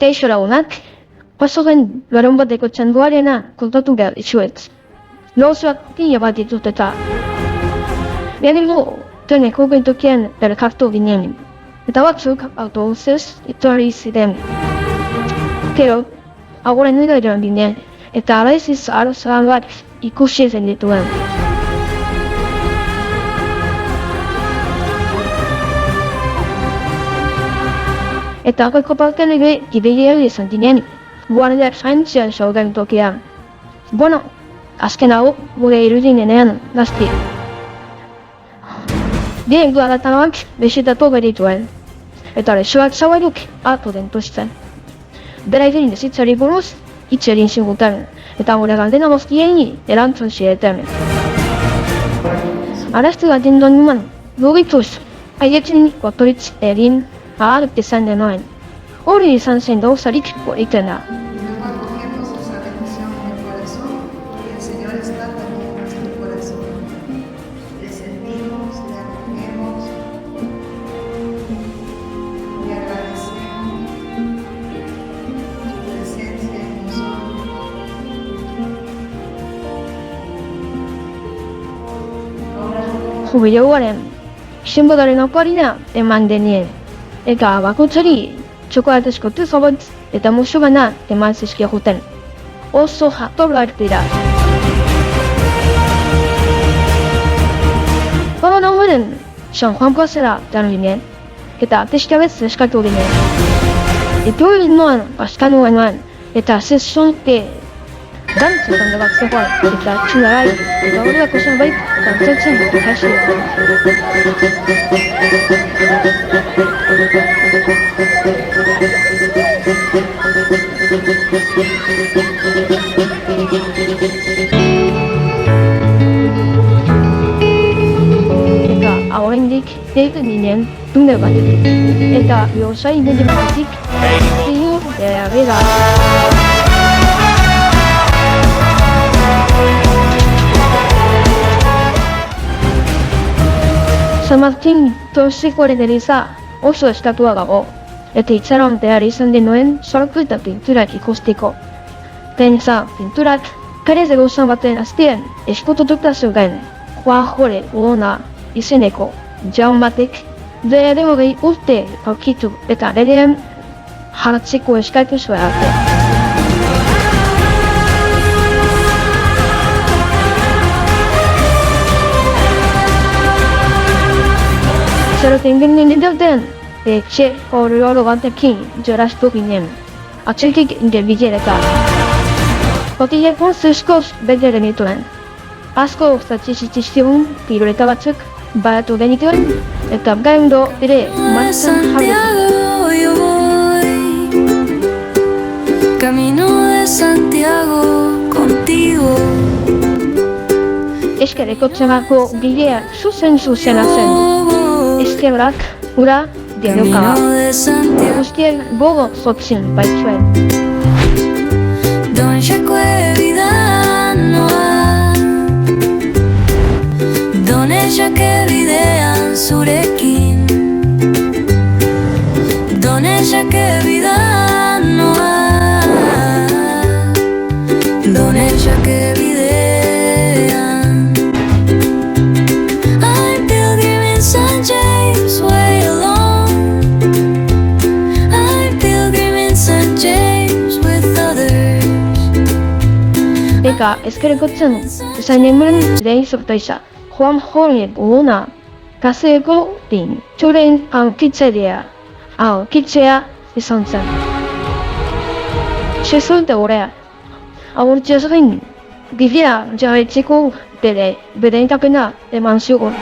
Kaixo lagunak, pasoren larun bateko txangoarena kontatu behar dizuet. Lozoak pila bat ditut eta lehenengo treneko geltokian elkartu ginen. Eta batzuk autobusez etorri ziren. Gero, agoren eran ginen eta alaiziz arrozagan bat ikusi zen dituen. Eta aurreko partean ere gideia izan ginen, guardiak zaintzian zauden tokian. Bueno, azken hau gure irudinenean gazti. Bien guardatanak besetatu berituen, eta lesoak zauaruk hartu dentuzten. Bera egin dezitzari buruz, hitz egin ziguten, eta gure galdena guztiei erantzun zieten. Araztu gaten duen numan, gugituz, haietzen gotoritz egin ahal izan denoen. Hori izan zen gauzarik politena. Acogemos esa bendición en el corazón y el Señor está también en nuestro corazón. Le servimos, le acogemos, le agradecemos su presencia en nosotros. Jubileoaren sinbolaren oparina eman denien, eta bakoitzari txokolatezko tuzo bat eta musu bana eman zizkiaguten. Oso jatorrak dira. Baina horren, San Juan plazera dan ginen, eta ateskabez eskatu ginen. Etu egin noan, askan nuen, eta zezonke dantzetan bat zegoen, eta txularai, eta horrelako zenbait dantzetzen dut hasi. Eta hauendik egin ginen tunel batetik, eta bihozai ginen batetik, ziur bera. San Martin Torsikoaren eliza oso estatua dago, eta itxaron behar izan denuen sortu eta pinturak ikusteko. Pentsa, pinturak karez egozan baten aztien eskutututa zeuden, Juanjore Urona izeneko jaun batek bere hogei urte aurkitu eta legean jartzeko eskatu zuen arte. Zeroten ginen edauten, etxe horrelo batekin joraztu ginen. Atxetik bilereka. Kotilek zuzkoz bederen dituen. Asko ustatxizitizkigun piruleta batzuk baratu genituen, eta gaindo ere martzen jarretu. Camino de Santiago contigo. Eskerreko txemako bidea zuzen zen. Eskerrak ura dialokaba. Guztiek gogo zotzin baitzuen. Donde vida noa, donde bidean zurekin, donde vida noa, donde bidean. I'm pilgrim in St. James way alone. I'm pilgrim in St. James with others. Eka eskerrekotzen esan emuren lehen sortaisa. Juanjore Urona kaseeko din txuren aurkitzea izan zen. Sezolte horrea. Aurtziaz gain, bidea jarraitzeko bere bedentakena eman zigun.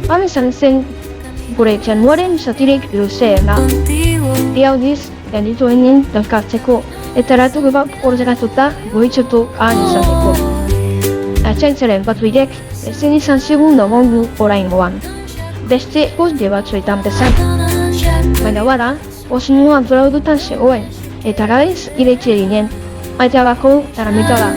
Han izan zen gure txanuaren zatirik luzeena. Bi aldiz dan dituen elkartzeko, eta ratu bat ordenatuta goitzutu ahal izateko. Ertzaintzaren batuidek ezin izan zigun nomondu oraingoan. Beste guzti batzuetan bezan. Baina bada, osinu antolaudutan zegoen, eta raiz iretsi eginen, aitalako erramitara.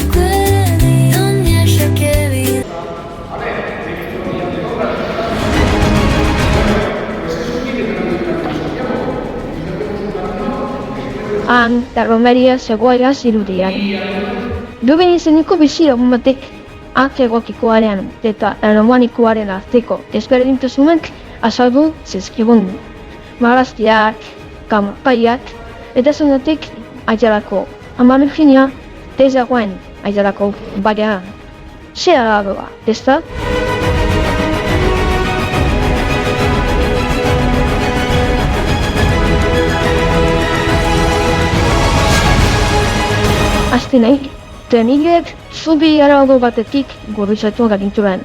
Han, darromeria zegoela zirudian. Duben izeniko bizi lagun batek, egokikoaren eta erromanikoaren arteko desberdintasunak azaldu zizkigun. Marrazkiak, kanpaiak, eta zonatik aitalako amamerginia tezagoen aitalako bagean. Zer aragoa, ezta? Aztenaik, trenigek zubi arago batetik gurutzatu gaginturen,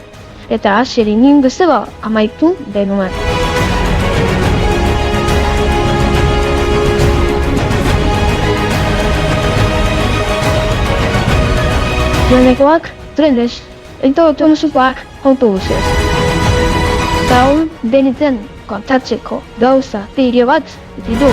eta hasieri nien bezala amaitu denuen. Trenekoak trenez, eta autobusuak autobusez. Gaur deniten kontatzeko gauza pilo bat ditu.